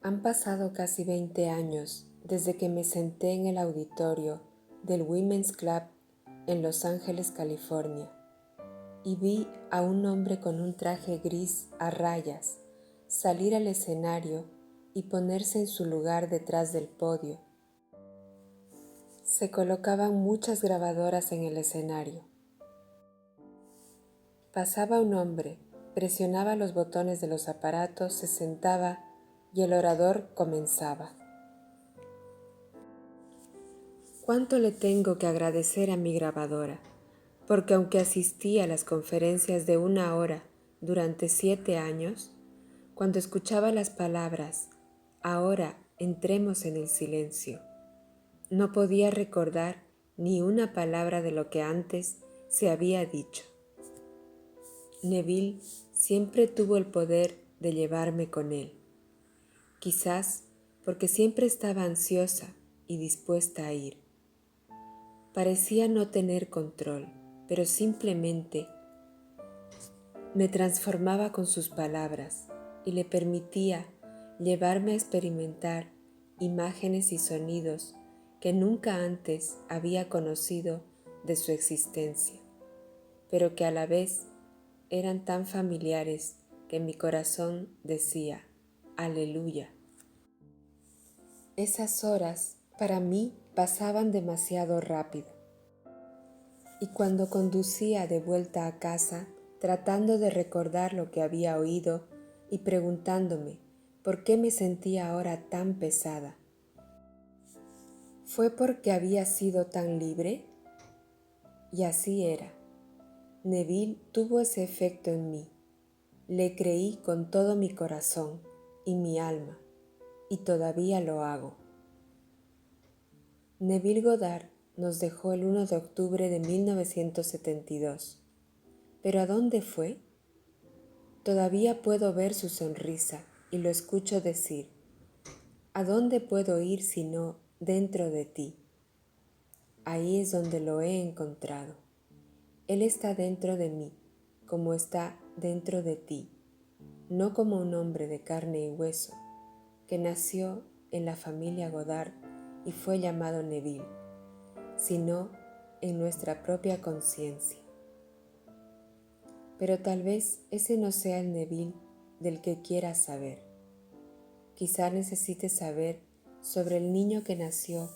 Han pasado casi 20 años desde que me senté en el auditorio del Women's Club en Los Ángeles, California, y vi a un hombre con un traje gris a rayas salir al escenario y ponerse en su lugar detrás del podio. Se colocaban muchas grabadoras en el escenario. Pasaba un hombre, presionaba los botones de los aparatos, se sentaba y el orador comenzaba. ¿Cuánto le tengo que agradecer a mi grabadora? Porque aunque asistí a las conferencias de 1 hora durante 7 años, cuando escuchaba las palabras, ahora entremos en el silencio, no podía recordar ni una palabra de lo que antes se había dicho. Neville siempre tuvo el poder de llevarme con él, quizás porque siempre estaba ansiosa y dispuesta a ir. Parecía no tener control, pero simplemente me transformaba con sus palabras y le permitía llevarme a experimentar imágenes y sonidos que nunca antes había conocido de su existencia, pero que a la vez eran tan familiares que mi corazón decía, aleluya. Esas horas para mí pasaban demasiado rápido, y cuando conducía de vuelta a casa, tratando de recordar lo que había oído y preguntándome por qué me sentía ahora tan pesada, ¿fue porque había sido tan libre? Y así era. Neville tuvo ese efecto en mí. Le creí con todo mi corazón y mi alma, y todavía lo hago. Neville Goddard nos dejó el 1 de octubre de 1972. ¿Pero a dónde fue? Todavía puedo ver su sonrisa y lo escucho decir, ¿a dónde puedo ir sino dentro de ti? Ahí es donde lo he encontrado. Él está dentro de mí, como está dentro de ti, no como un hombre de carne y hueso, que nació en la familia Goddard y fue llamado Neville, sino en nuestra propia conciencia. Pero tal vez ese no sea el Neville del que quieras saber. Quizá necesites saber sobre el niño que nació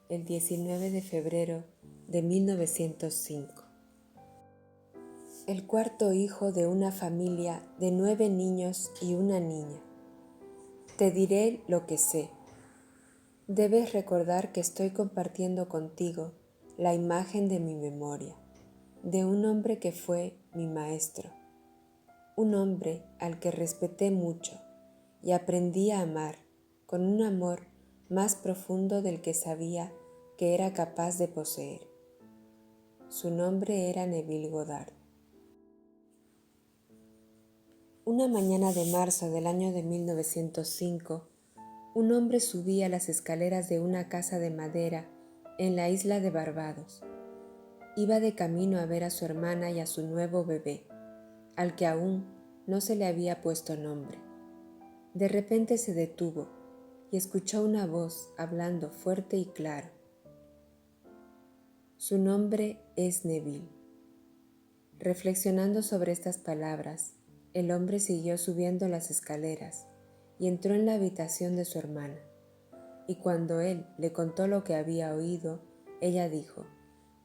el 19 de febrero de 1905. El cuarto hijo de una familia de 9 niños y una niña. Te diré lo que sé. Debes recordar que estoy compartiendo contigo la imagen de mi memoria, de un hombre que fue mi maestro, un hombre al que respeté mucho y aprendí a amar con un amor más profundo del que sabía que era capaz de poseer. Su nombre era Neville Goddard. Una mañana de marzo del año de 1905, un hombre subía las escaleras de una casa de madera en la isla de Barbados. Iba de camino a ver a su hermana y a su nuevo bebé, al que aún no se le había puesto nombre. De repente se detuvo y escuchó una voz hablando fuerte y claro. Su nombre es Neville. Reflexionando sobre estas palabras, el hombre siguió subiendo las escaleras y entró en la habitación de su hermana. Y cuando él le contó lo que había oído, ella dijo,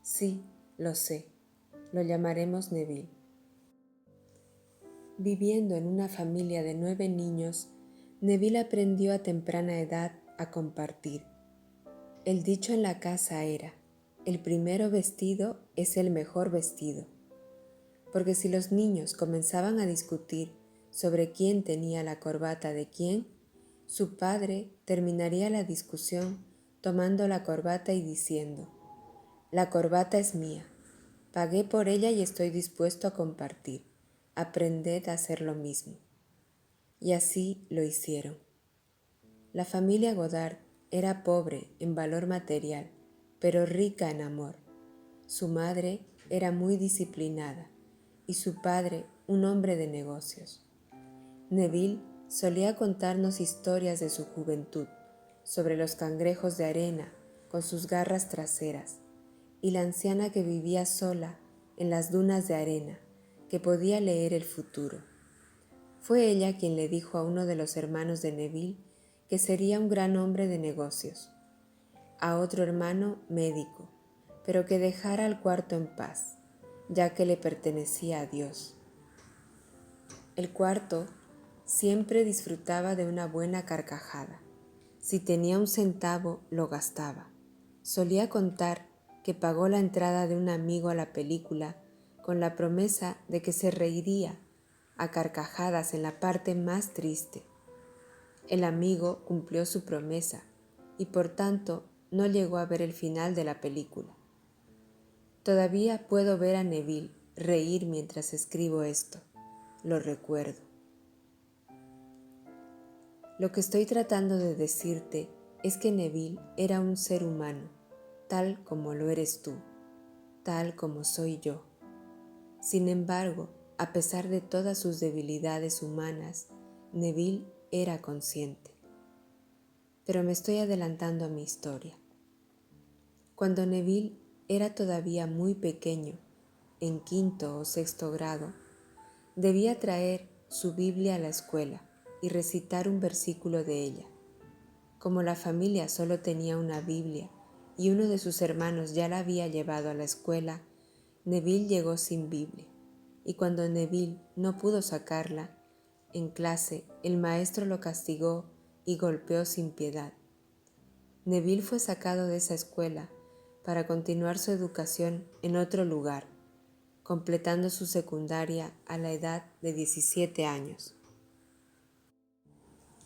«Sí, lo sé, lo llamaremos Neville». Viviendo en una familia de 9 niños, Neville aprendió a temprana edad a compartir. El dicho en la casa era, «El primero vestido es el mejor vestido», porque si los niños comenzaban a discutir sobre quién tenía la corbata de quién, su padre terminaría la discusión tomando la corbata y diciendo, «La corbata es mía, pagué por ella y estoy dispuesto a compartir, aprended a hacer lo mismo». Y así lo hicieron. La familia Goddard era pobre en valor material, pero rica en amor. Su madre era muy disciplinada y su padre un hombre de negocios. Neville Solía contarnos historias de su juventud sobre los cangrejos de arena con sus garras traseras y la anciana que vivía sola en las dunas de arena, que podía leer el futuro. Fue ella quien le dijo a uno de los hermanos de Neville que sería un gran hombre de negocios, a otro hermano médico, pero que dejara el cuarto en paz, ya que le pertenecía a Dios. El cuarto siempre disfrutaba de una buena carcajada. Si tenía un centavo, lo gastaba. Solía contar que pagó la entrada de un amigo a la película con la promesa de que se reiría a carcajadas en la parte más triste. El amigo cumplió su promesa y por tanto no llegó a ver el final de la película. Todavía puedo ver a Neville reír mientras escribo esto. Lo recuerdo. Lo que estoy tratando de decirte es que Neville era un ser humano, tal como lo eres tú, tal como soy yo. Sin embargo, a pesar de todas sus debilidades humanas, Neville era consciente. Pero me estoy adelantando a mi historia. Cuando Neville era todavía muy pequeño, en 5º o 6º grado, debía traer su Biblia a la escuela y recitar un versículo de ella. Como la familia solo tenía una Biblia y uno de sus hermanos ya la había llevado a la escuela, Neville llegó sin Biblia, y cuando Neville no pudo sacarla, en clase el maestro lo castigó y golpeó sin piedad. Neville fue sacado de esa escuela para continuar su educación en otro lugar, completando su secundaria a la edad de 17 años.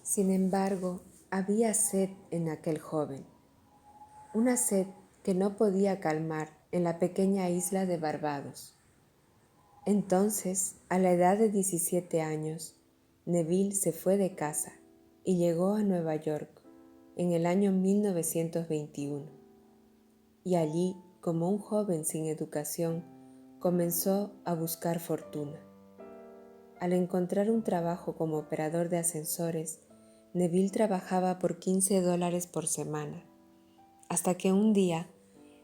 Sin embargo, había sed en aquel joven, una sed que no podía calmar en la pequeña isla de Barbados. Entonces, a la edad de 17 años, Neville se fue de casa y llegó a Nueva York en el año 1921. Y allí, como un joven sin educación, comenzó a buscar fortuna. Al encontrar un trabajo como operador de ascensores, Neville trabajaba por $15 por semana, hasta que un día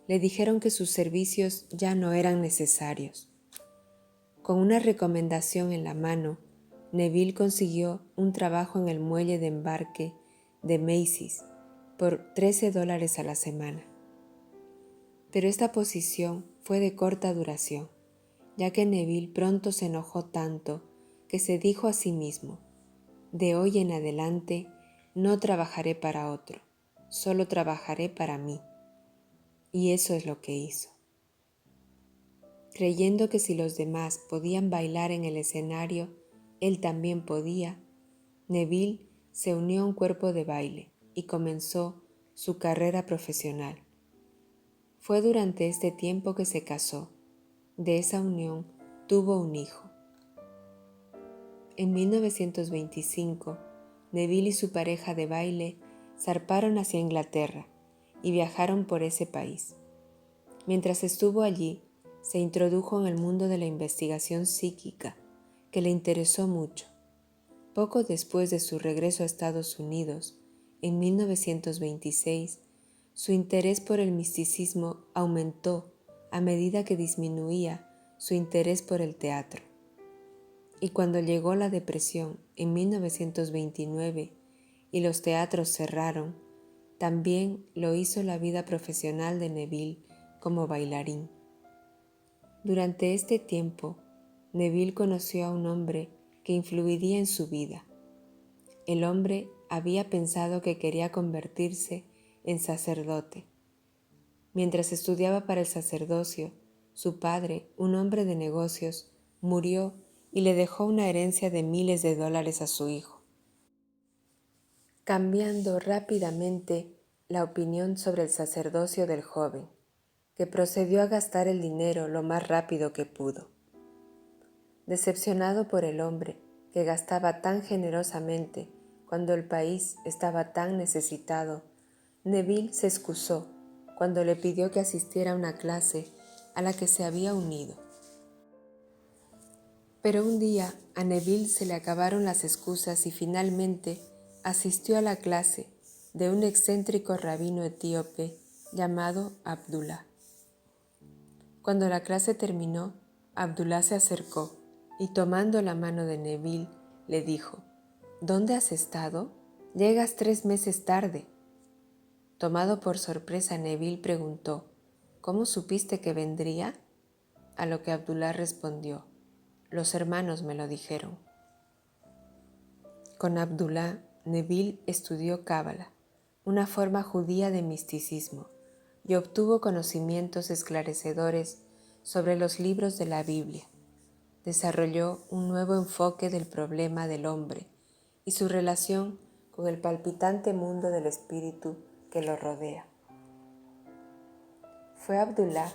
le dijeron que sus servicios ya no eran necesarios. Con una recomendación en la mano, Neville consiguió un trabajo en el muelle de embarque de Macy's por $13 a la semana. Pero esta posición fue de corta duración, ya que Neville pronto se enojó tanto que se dijo a sí mismo: de hoy en adelante no trabajaré para otro, solo trabajaré para mí. Y eso es lo que hizo. Creyendo que si los demás podían bailar en el escenario, él también podía, Neville se unió a un cuerpo de baile y comenzó su carrera profesional. Fue durante este tiempo que se casó. De esa unión tuvo un hijo. En 1925, Neville y su pareja de baile zarparon hacia Inglaterra y viajaron por ese país. Mientras estuvo allí, se introdujo en el mundo de la investigación psíquica, que le interesó mucho. Poco después de su regreso a Estados Unidos, en 1926, su interés por el misticismo aumentó a medida que disminuía su interés por el teatro. Y cuando llegó la depresión en 1929 y los teatros cerraron, también lo hizo la vida profesional de Neville como bailarín. Durante este tiempo, Neville conoció a un hombre que influiría en su vida. El hombre había pensado que quería convertirse en sacerdote. Mientras estudiaba para el sacerdocio, su padre, un hombre de negocios, murió y le dejó una herencia de miles de dólares a su hijo, cambiando rápidamente la opinión sobre el sacerdocio del joven, que procedió a gastar el dinero lo más rápido que pudo. Decepcionado por el hombre que gastaba tan generosamente cuando el país estaba tan necesitado, Neville se excusó cuando le pidió que asistiera a una clase a la que se había unido. Pero un día a Neville se le acabaron las excusas y finalmente asistió a la clase de un excéntrico rabino etíope llamado Abdullah. Cuando la clase terminó, Abdullah se acercó y tomando la mano de Neville le dijo: «¿Dónde has estado? Llegas 3 meses tarde». Tomado por sorpresa, Neville preguntó: «¿Cómo supiste que vendría?». A lo que Abdullah respondió: «Los hermanos me lo dijeron». Con Abdullah, Neville estudió Cábala, una forma judía de misticismo, y obtuvo conocimientos esclarecedores sobre los libros de la Biblia. Desarrolló un nuevo enfoque del problema del hombre y su relación con el palpitante mundo del espíritu que lo rodea. Fue Abdullah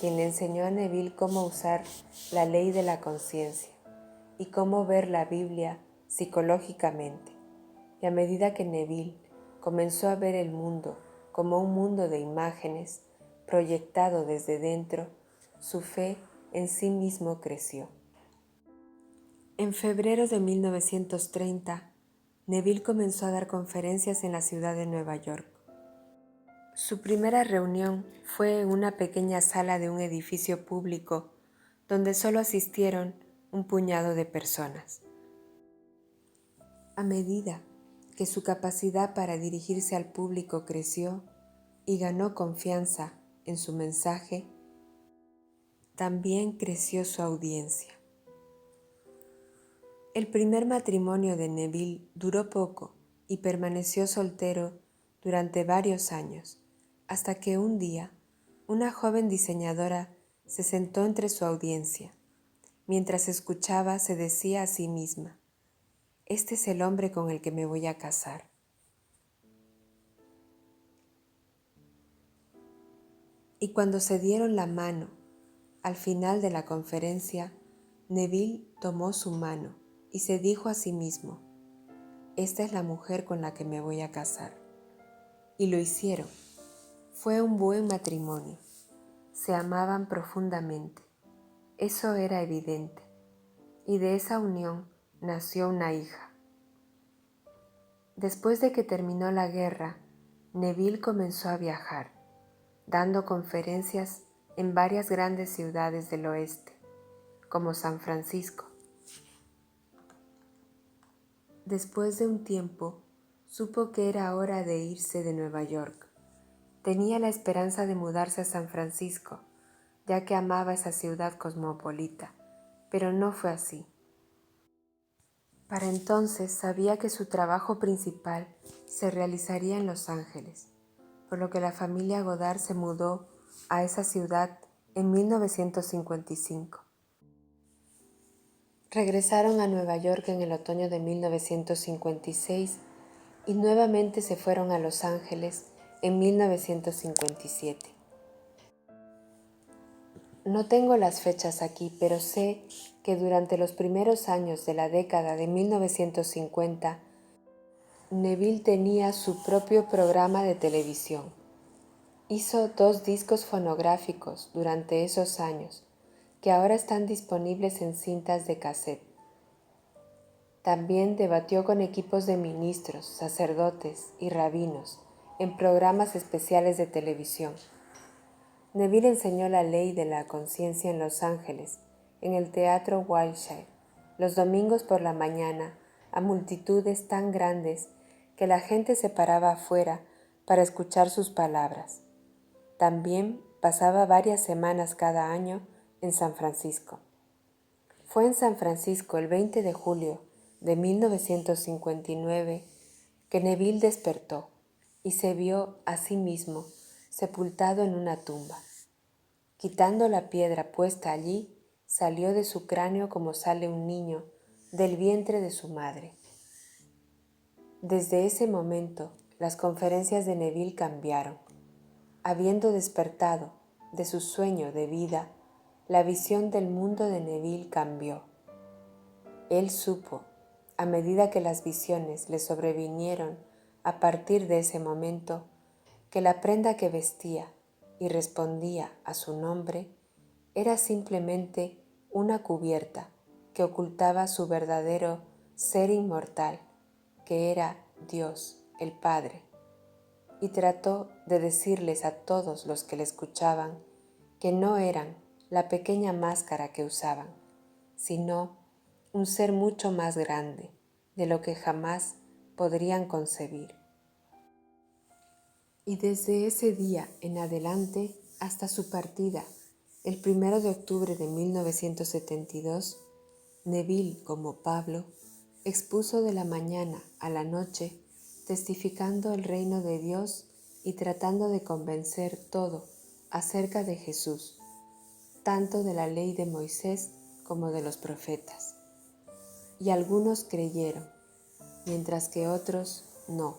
quien le enseñó a Neville cómo usar la ley de la conciencia y cómo ver la Biblia psicológicamente. Y a medida que Neville comenzó a ver el mundo como un mundo de imágenes proyectado desde dentro, su fe en sí mismo creció. En febrero de 1930, Neville comenzó a dar conferencias en la ciudad de Nueva York. Su primera reunión fue en una pequeña sala de un edificio público donde solo asistieron un puñado de personas. A medida que su capacidad para dirigirse al público creció y ganó confianza en su mensaje, también creció su audiencia. El primer matrimonio de Neville duró poco y permaneció soltero durante varios años, hasta que un día una joven diseñadora se sentó entre su audiencia. Mientras escuchaba, se decía a sí misma: «Este es el hombre con el que me voy a casar». Y cuando se dieron la mano al final de la conferencia, Neville tomó su mano y se dijo a sí mismo: «Esta es la mujer con la que me voy a casar». Y lo hicieron. Fue un buen matrimonio. Se amaban profundamente. Eso era evidente. Y de esa unión nació una hija. Después de que terminó la guerra, Neville comenzó a viajar, dando conferencias en varias grandes ciudades del oeste, como San Francisco. Después de un tiempo, supo que era hora de irse de Nueva York. Tenía la esperanza de mudarse a San Francisco, ya que amaba esa ciudad cosmopolita, pero no fue así. Para entonces sabía que su trabajo principal se realizaría en Los Ángeles, por lo que la familia Godard se mudó a esa ciudad en 1955. Regresaron a Nueva York en el otoño de 1956 y nuevamente se fueron a Los Ángeles en 1957. No tengo las fechas aquí, pero sé que durante los primeros años de la década de 1950, Neville tenía su propio programa de televisión. Hizo 2 discos fonográficos durante esos años, que ahora están disponibles en cintas de cassette. También debatió con equipos de ministros, sacerdotes y rabinos en programas especiales de televisión. Neville enseñó la ley de la conciencia en Los Ángeles, en el Teatro Wilshire, los domingos por la mañana, a multitudes tan grandes que la gente se paraba afuera para escuchar sus palabras. También pasaba varias semanas cada año en San Francisco. Fue en San Francisco el 20 de julio de 1959 que Neville despertó y se vio a sí mismo sepultado en una tumba. Quitando la piedra puesta allí, salió de su cráneo como sale un niño del vientre de su madre. Desde ese momento, las conferencias de Neville cambiaron. Habiendo despertado de su sueño de vida, la visión del mundo de Neville cambió. Él supo, a medida que las visiones le sobrevinieron a partir de ese momento, que la prenda que vestía y respondía a su nombre era simplemente una cubierta que ocultaba su verdadero ser inmortal, que era Dios, el Padre, y trató de decirles a todos los que le escuchaban que no eran la pequeña máscara que usaban, sino un ser mucho más grande de lo que jamás podrían concebir. Y desde ese día en adelante hasta su partida, el 1 de octubre de 1972, Neville, como Pablo, expuso de la mañana a la noche, testificando el reino de Dios y tratando de convencer todo acerca de Jesús, tanto de la ley de Moisés como de los profetas. Y algunos creyeron, mientras que otros no.